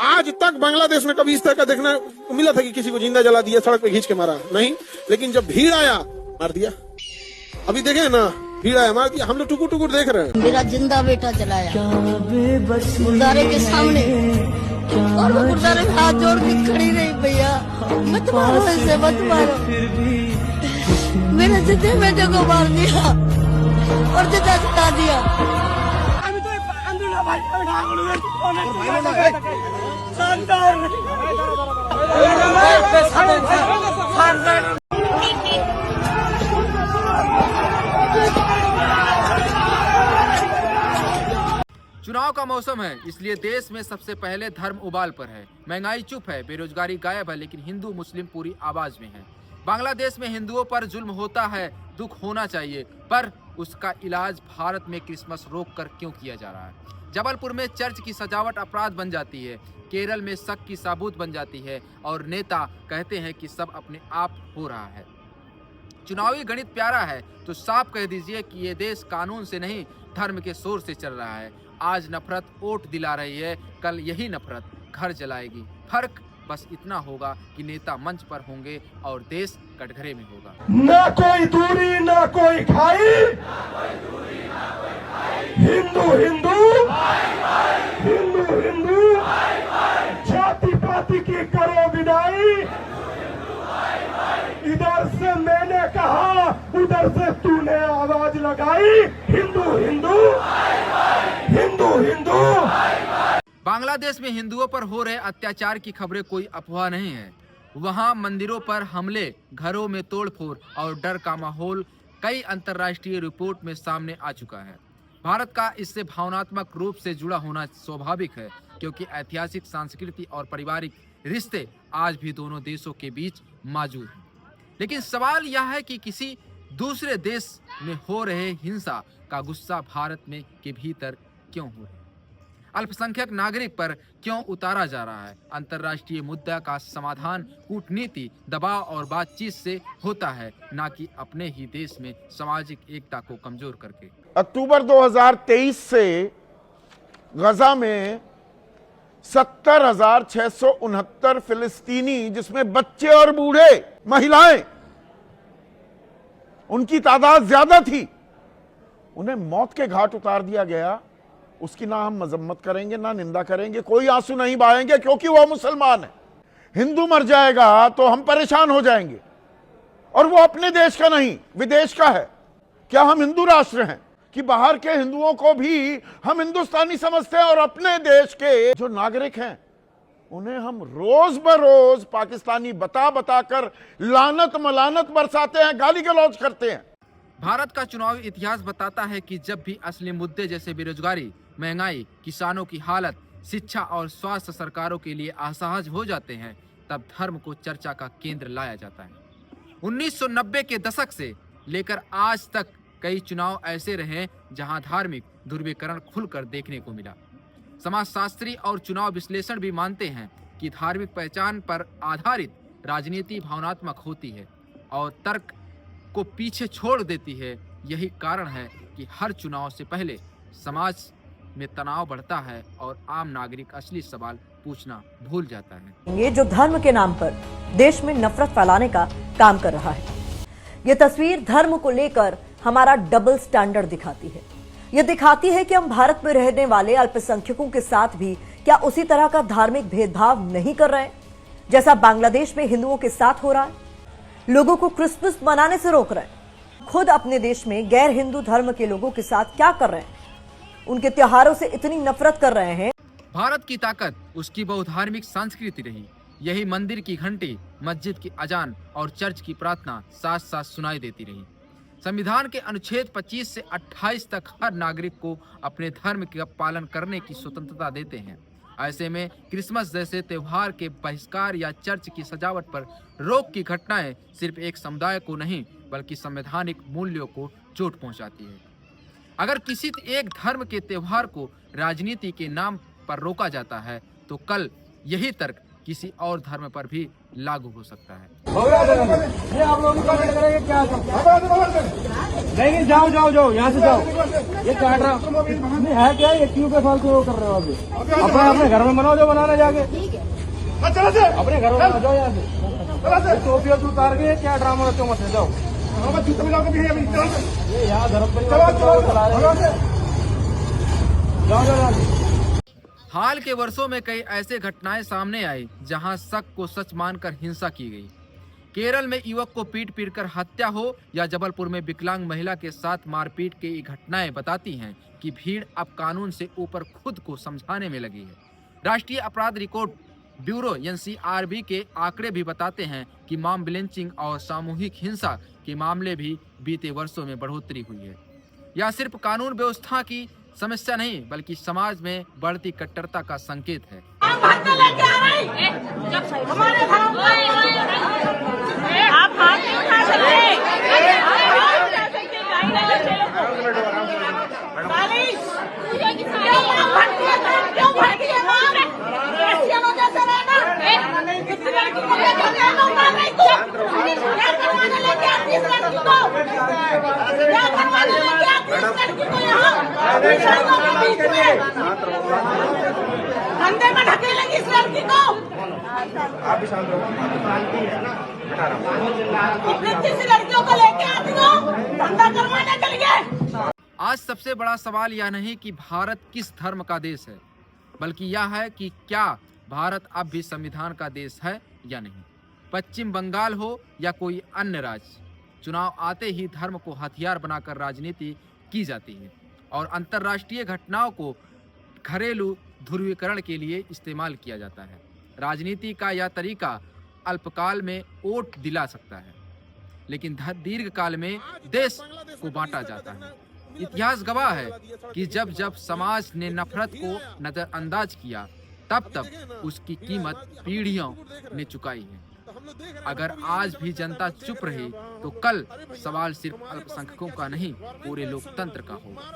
आज तक बांग्लादेश में कभी इस तरह का देखना मिला था कि किसी को जिंदा जला दिया, सड़क पे खींच के मारा? नहीं। लेकिन जब भीड़ आया मार दिया। अभी देखे ना, भीड़ आया मार दिया। हम लोग टुकुर टुकुर देख रहे हैं। मेरा जिंदा बेटा जलाया गुरुद्वारे के सामने, और मैं गुरुद्वारे में हाथ जोड़ के खड़ी रही, भैया मत मारो ऐसे, मत मारो। मेरे जिंदे बेटे को मार दिया और जिंदा जला दिया। चुनाव का मौसम है, इसलिए देश में सबसे पहले धर्म उबाल पर है। महंगाई चुप है, बेरोजगारी गायब है, लेकिन हिंदू मुस्लिम पूरी आवाज में है। बांग्लादेश में हिंदुओं पर जुल्म होता है, दुख होना चाहिए, पर उसका इलाज भारत में क्रिसमस रोक कर क्यों किया जा रहा है? जबलपुर में चर्च की सजावट अपराध बन जाती है, केरल में शक की साबूत बन जाती है, और नेता कहते हैं कि सब अपने आप हो रहा है। चुनावी गणित प्यारा है तो साफ कह दीजिए कि ये देश कानून से नहीं धर्म के शोर से चल रहा है। आज नफरत वोट दिला रही है, कल यही नफरत घर जलाएगी। फर्क बस इतना होगा कि नेता मंच पर होंगे और देश कटघरे में होगा। ना कोई दूरी ना कोई खाई, हिंदू हिंदू हिंदू हिंदू, जाति पाति की करो विदाई। इधर से मैंने कहा, उधर से तूने आवाज लगाई। हिंदू हिंदू हिंदू हिंदू। बांग्लादेश में हिंदुओं पर हो रहे अत्याचार की खबरें कोई अफवाह नहीं है। वहां मंदिरों पर हमले, घरों में तोड़फोड़ और डर का माहौल कई अंतर्राष्ट्रीय रिपोर्ट में सामने आ चुका है। भारत का इससे भावनात्मक रूप से जुड़ा होना स्वाभाविक है, क्योंकि ऐतिहासिक, सांस्कृतिक और पारिवारिक रिश्ते आज भी दोनों देशों के बीच मौजूद हैं। लेकिन सवाल यह है कि किसी दूसरे देश में हो रहे हिंसा का गुस्सा भारत में के भीतर क्यों हो रहा है? अल्पसंख्यक नागरिक पर क्यों उतारा जा रहा है? अंतर्राष्ट्रीय मुद्दा का समाधान कूटनीति, दबाव और बातचीत से होता है, ना कि अपने ही देश में सामाजिक एकता को कमजोर करके। अक्टूबर 2023 से गजा में 70,669 फिलिस्तीनी, जिसमें बच्चे और बूढ़े, महिलाएं, उनकी तादाद ज्यादा थी, उन्हें मौत के घाट उतार दिया गया। उसकी ना हम मजम्मत करेंगे, ना निंदा करेंगे, कोई आंसू नहीं बहाएंगे, क्योंकि वह मुसलमान है। हिंदू मर जाएगा तो हम परेशान हो जाएंगे, और वो अपने देश का नहीं, विदेश का है। क्या हम हिंदू राष्ट्र हैं कि बाहर के हिंदुओं को भी हम हिंदुस्तानी समझते हैं, और अपने देश के जो नागरिक हैं उन्हें हम रोज बरोज पाकिस्तानी बता बता कर लानत मलानत बरसाते हैं, गाली गलौज करते हैं। भारत का चुनावी इतिहास बताता है कि जब भी असली मुद्दे जैसे बेरोजगारी, महंगाई, किसानों की हालत, शिक्षा और स्वास्थ्य सरकारों के लिए असहज हो जाते हैं, तब धर्म को चर्चा का केंद्र लाया जाता है। 1990 के दशक से लेकर आज तक कई चुनाव ऐसे रहे जहां धार्मिक ध्रुवीकरण खुलकर देखने को मिला। समाजशास्त्री और चुनाव विश्लेषण भी मानते हैं कि धार्मिक पहचान पर आधारित राजनीति भावनात्मक होती है और तर्क को पीछे छोड़ देती है। यही कारण है कि हर चुनाव से पहले समाज में तनाव बढ़ता है और आम नागरिक असली सवाल पूछना भूल जाता है। ये जो धर्म के नाम पर देश में नफरत फैलाने का काम कर रहा है, ये तस्वीर धर्म को लेकर हमारा डबल स्टैंडर्ड दिखाती है। ये दिखाती है कि हम भारत में रहने वाले अल्पसंख्यकों के साथ भी क्या उसी तरह का धार्मिक भेदभाव नहीं कर रहे हैं जैसा बांग्लादेश में हिंदुओं के साथ हो रहा है। लोगों को क्रिसमस मनाने से रोक रहे हैं, खुद अपने देश में गैर हिंदू धर्म के लोगों के साथ क्या कर रहे हैं? उनके त्योहारों से इतनी नफरत कर रहे हैं। भारत की ताकत उसकी बहुधार्मिक संस्कृति रही। यही मंदिर की घंटी, मस्जिद की अजान और चर्च की प्रार्थना साथ साथ सुनाई देती रही। संविधान के अनुच्छेद 25 से 28 तक हर नागरिक को अपने धर्म का पालन करने की स्वतंत्रता देते हैं। ऐसे में क्रिसमस जैसे त्योहार के बहिष्कार या चर्च की सजावट पर रोक की घटनाएं सिर्फ एक समुदाय को नहीं बल्कि संवैधानिक मूल्यों को चोट पहुंचाती है। अगर किसी एक धर्म के त्योहार को राजनीति के नाम पर रोका जाता है तो कल यही तर्क किसी और धर्म पर भी लागू हो सकता है। ये आप लोग करेंगे क्या? नहीं जाओ जाओ जाओ, यहाँ से जाओ। ये काट रहा नहीं है क्या? ये क्यों पे फालतू कर रहे हो अभी? अपने घर में बनाओ जो बनाना जाके, अपने घर में बनाओ, जाओ यहाँ से। टोपी और उतार के क्या ड्रामा रखते हो? मत जाओ, ये यहाँ धर्म पर जाओ जाओ। हाल के वर्षों में कई ऐसे घटनाएं सामने आई जहां शक को सच मानकर हिंसा की गई। केरल में युवक को पीट कर हत्या हो या जबलपुर में विकलांग महिला के साथ मारपीट की ये घटनाएं बताती हैं कि भीड़ अब कानून से ऊपर खुद को समझाने में लगी है। राष्ट्रीय अपराध रिकॉर्ड ब्यूरो NCRB के आंकड़े भी बताते हैं कि मॉब लिंचिंग और सामूहिक हिंसा के मामले भी बीते वर्षों में बढ़ोतरी हुई है। यह सिर्फ कानून व्यवस्था की समस्या नहीं बल्कि समाज में बढ़ती कट्टरता का संकेत है। अंदर में ढकेलेंगे इस लड़की को। आप भी शांत रहो, शांति है ना, हटा रहा हूं। इतनी किसी लड़कियों को लेके आती हो, धंधा करवाने के लिए। आज सबसे बड़ा सवाल यह नहीं कि भारत किस धर्म का देश है, बल्कि यह है कि क्या भारत अब भी संविधान का देश है या नहीं। पश्चिम बंगाल हो या कोई अन्य राज्य, चुनाव आते ही धर्म को हथियार बनाकर राजनीति की जाती है और अंतर्राष्ट्रीय घटनाओं को घरेलू ध्रुवीकरण के लिए इस्तेमाल किया जाता है। राजनीति का यह तरीका अल्पकाल में वोट दिला सकता है, लेकिन दीर्घकाल में देश को बांटा जाता है। इतिहास गवाह है कि जब जब समाज ने नफरत को नजरअंदाज किया तब उसकी कीमत पीढ़ियों ने चुकाई है। अगर आज भी जनता चुप रही तो कल सवाल सिर्फ अल्पसंख्यकों का नहीं पूरे लोकतंत्र का होगा।